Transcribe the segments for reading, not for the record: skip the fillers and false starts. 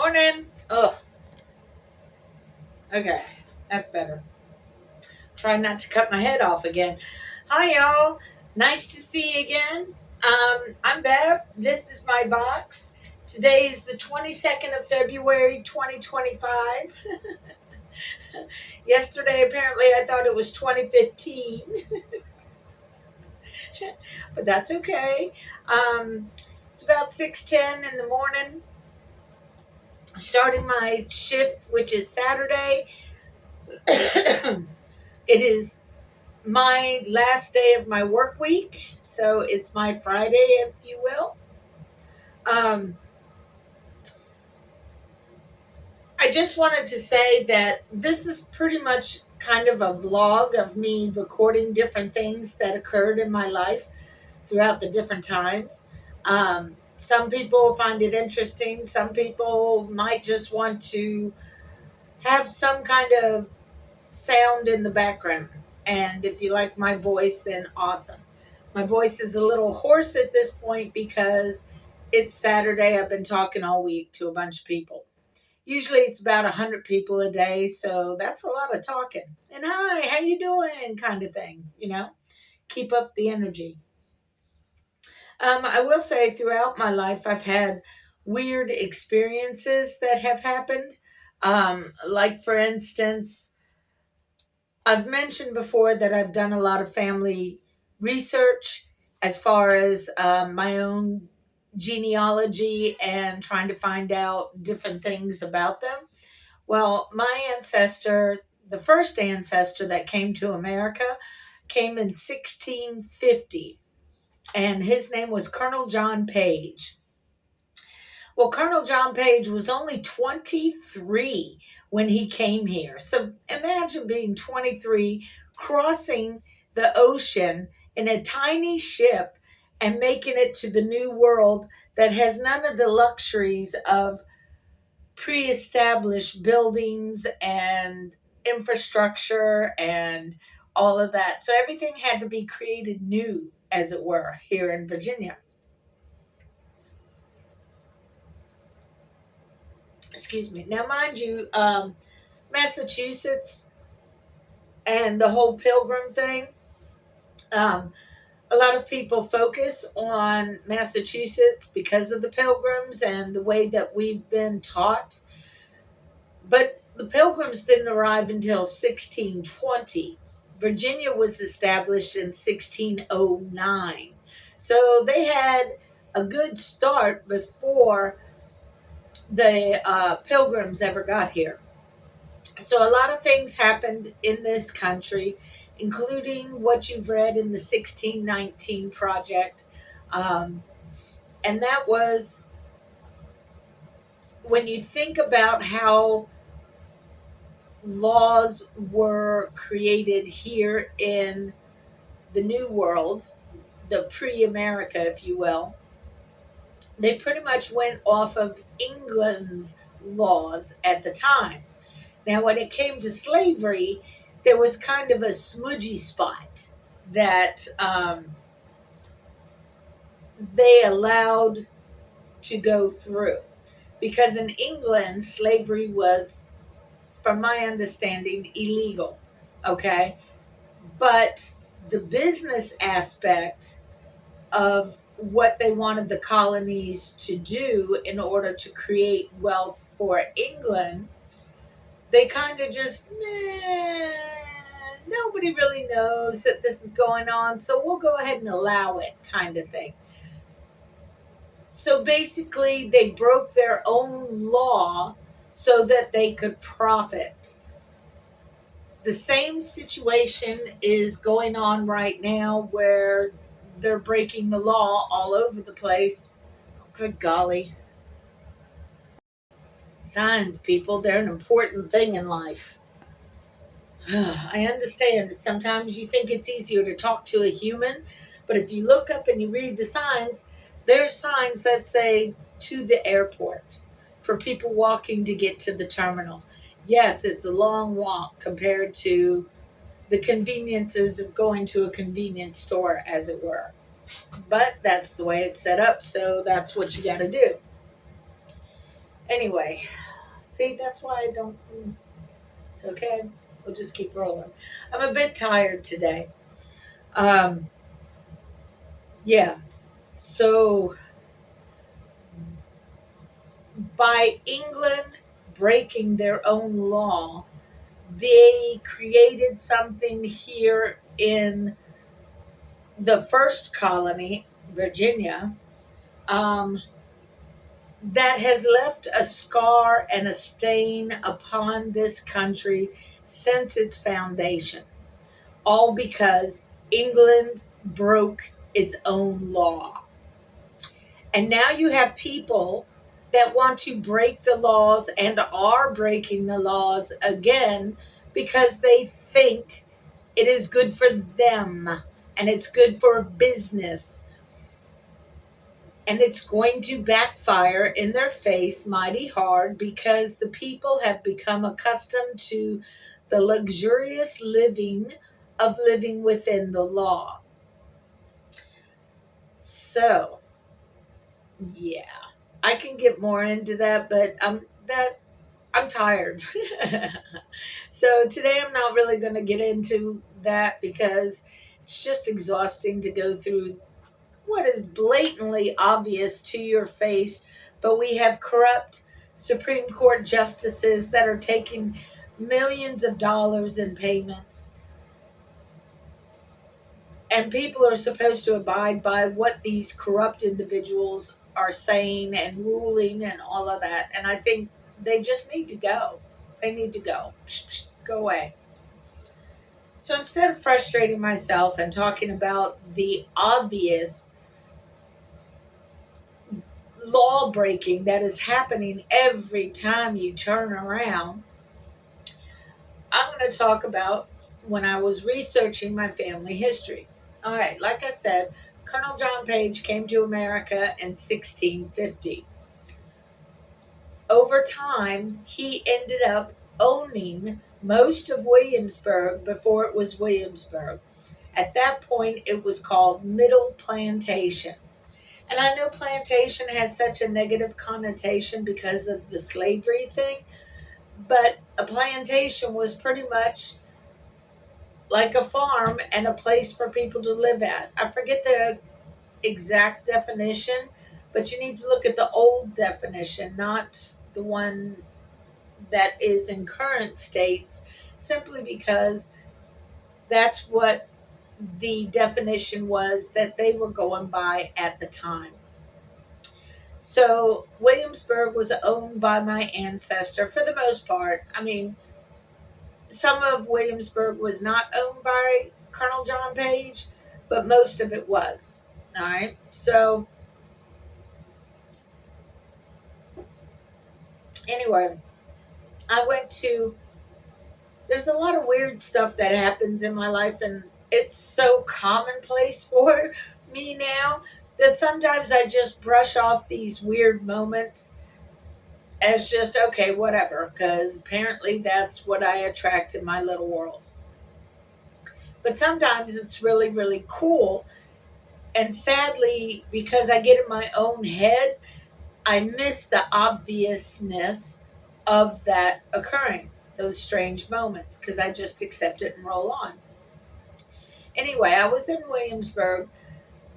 Morning. Ugh. Okay, that's better. Try not to cut my head off again. Hi, y'all. Nice to see you again. I'm Bev. This is my box. Today is the 22nd of February, 2025. Yesterday, apparently, I thought it was 2015, but that's okay. It's about 6:10 in the morning. Starting my shift, which is Saturday. It is my last day of my work week, so it's my Friday, if you will. Um, I just wanted to say that this is pretty much kind of a vlog of me recording different things that occurred in my life throughout the different times. Some people find it interesting. Some people might just want to have some kind of sound in the background. And if you like my voice, then awesome. My voice is a little hoarse at this point because it's Saturday. I've been talking all week to a bunch of people. Usually it's about 100 people a day, so that's a lot of talking. And hi, how you doing? Kind of thing. Keep up the energy. I will say throughout my life, I've had weird experiences that have happened. Like, for instance, I've mentioned before that I've done a lot of family research as far as my own genealogy and trying to find out different things about them. Well, my ancestor, the first ancestor that came to America, came in 1650, and his name was Colonel John Page. Well, Colonel John Page was only 23 when he came here. So imagine being 23, crossing the ocean in a tiny ship and making it to the new world that has none of the luxuries of pre-established buildings and infrastructure and all of that. So everything had to be created new, as it were, here in Virginia. Excuse me. Now, mind you, Massachusetts and the whole pilgrim thing, um, a lot of people focus on Massachusetts because of the pilgrims and the way that we've been taught. But the pilgrims didn't arrive until 1620. Virginia was established in 1609. So they had a good start before the pilgrims ever got here. So a lot of things happened in this country, including what you've read in the 1619 Project. Um, and that was when you think about how laws were created here in the New World, the pre America, if you will, they pretty much went off of England's laws at the time. Now, when it came to slavery, there was kind of a smudgy spot that they allowed to go through. Because in England, slavery was, from my understanding, illegal. Okay? But the business aspect of what they wanted the colonies to do in order to create wealth for England, they kind of just, nobody really knows that this is going on, so we'll go ahead and allow it, kind of thing. So basically, they broke their own law so that they could profit. The same situation is going on right now where they're breaking the law all over the place. Good golly. Signs, people, they're an important thing in life. I understand sometimes you think it's easier to talk to a human, but if you look up and you read the signs, there's signs that say to the airport for people walking to get to the terminal. Yes, it's a long walk compared to the conveniences of going to a convenience store, as it were. But that's the way it's set up, so that's what you got to do. Anyway, see, that's why I don't. It's okay. We'll just keep rolling. I'm a bit tired today. Um, yeah. So, by England breaking their own law, they created something here in the first colony, Virginia, um, that has left a scar and a stain upon this country since its foundation, all because England broke its own law. And now you have people that want to break the laws and are breaking the laws again because they think it is good for them and it's good for business. And it's going to backfire in their face mighty hard because the people have become accustomed to the luxurious living of living within the law. So, yeah, I can get more into that, but I'm tired. So today I'm not really going to get into that because it's just exhausting to go through what is blatantly obvious to your face, but we have corrupt Supreme Court justices that are taking millions of dollars in payments. And people are supposed to abide by what these corrupt individuals are saying and ruling and all of that. And I think they just need to go. They need to go. Go away. So instead of frustrating myself and talking about the obvious law breaking that is happening every time you turn around, I'm going to talk about when I was researching my family history. All right, like I said, Colonel John Page came to America in 1650. Over time, he ended up owning most of Williamsburg before it was Williamsburg. At that point, it was called Middle Plantation. And I know plantation has such a negative connotation because of the slavery thing, but a plantation was pretty much like a farm and a place for people to live at. I forget the exact definition, but you need to look at the old definition, not the one that is in current states, simply because that's what the definition was that they were going by at the time. So Williamsburg was owned by my ancestor for the most part. I mean, some of Williamsburg was not owned by Colonel John Page, but most of it was. All right. So anyway, I went to, there's a lot of weird stuff that happens in my life, and it's so commonplace for me now that sometimes I just brush off these weird moments as just, okay, whatever, because apparently that's what I attract in my little world. But sometimes it's really, really cool. And sadly, because I get in my own head, I miss the obviousness of that occurring, those strange moments, because I just accept it and roll on. Anyway, I was in Williamsburg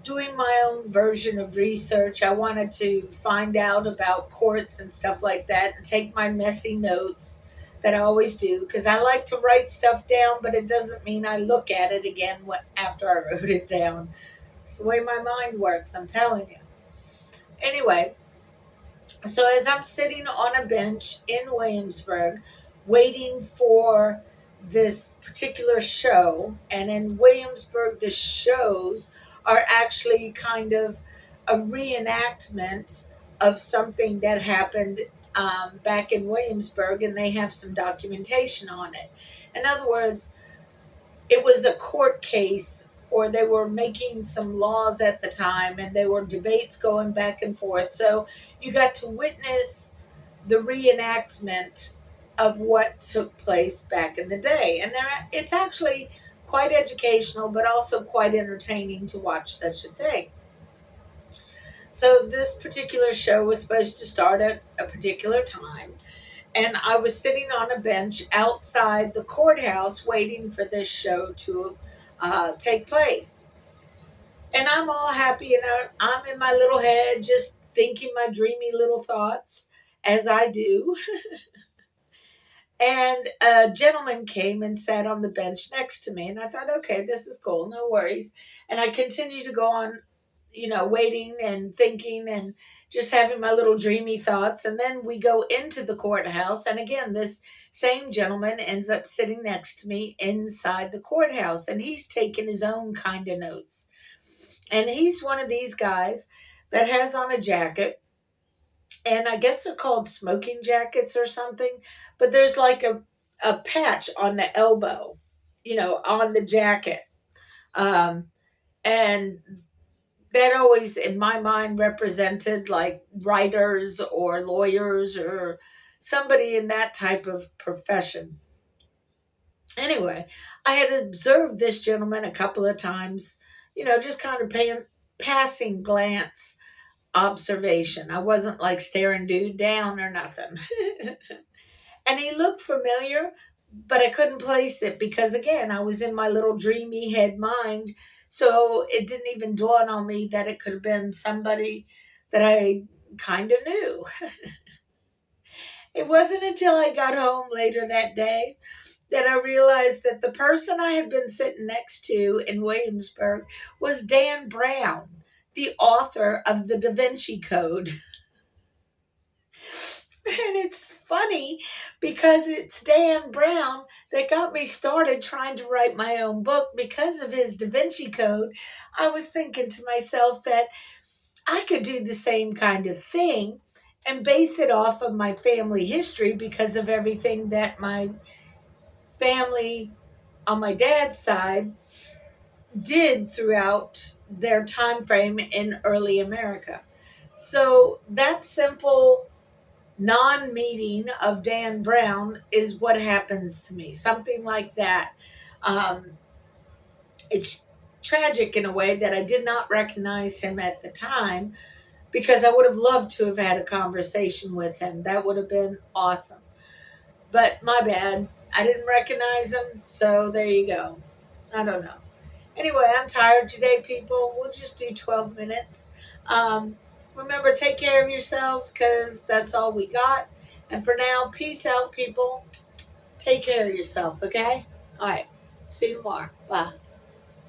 doing my own version of research. I wanted to find out about courts and stuff like that and take my messy notes that I always do because I like to write stuff down, but it doesn't mean I look at it again after I wrote it down. It's the way my mind works, I'm telling you. Anyway, so as I'm sitting on a bench in Williamsburg waiting for this particular show, and in Williamsburg, the shows are actually kind of a reenactment of something that happened back in Williamsburg, and they have some documentation on it. In other words, it was a court case, or they were making some laws at the time, and there were debates going back and forth. So you got to witness the reenactment of what took place back in the day. And it's actually quite educational, but also quite entertaining to watch such a thing. So this particular show was supposed to start at a particular time, and I was sitting on a bench outside the courthouse waiting for this show to take place. And I'm all happy, and I'm in my little head just thinking my dreamy little thoughts as I do. And a gentleman came and sat on the bench next to me, and I thought, okay, this is cool, no worries. And I continued to go on, waiting and thinking and just having my little dreamy thoughts. And then we go into the courthouse, and again, this same gentleman ends up sitting next to me inside the courthouse, and he's taking his own kind of notes. And he's one of these guys that has on a jacket, and I guess they're called smoking jackets or something, but there's like a patch on the elbow, on the jacket. Um, and that always, in my mind, represented like writers or lawyers or somebody in that type of profession. Anyway, I had observed this gentleman a couple of times, just kind of paying passing glance observation. I wasn't like staring dude down or nothing. And he looked familiar, but I couldn't place it because, again, I was in my little dreamy head mind. So it didn't even dawn on me that it could have been somebody that I kind of knew. It wasn't until I got home later that day that I realized that the person I had been sitting next to in Williamsburg was Dan Brown, the author of the Da Vinci Code. And it's funny because it's Dan Brown that got me started trying to write my own book because of his Da Vinci Code. I was thinking to myself that I could do the same kind of thing and base it off of my family history because of everything that my family on my dad's side did throughout their time frame in early America. So that simple non-meeting of Dan Brown is what happens to me. Something like that. Um, it's tragic in a way that I did not recognize him at the time because I would have loved to have had a conversation with him. That would have been awesome. But my bad. I didn't recognize him, so there you go. I don't know. Anyway, I'm tired today, people. We'll just do 12 minutes. Remember, take care of yourselves because that's all we got. And for now, peace out, people. Take care of yourself, okay? All right. See you tomorrow. Bye.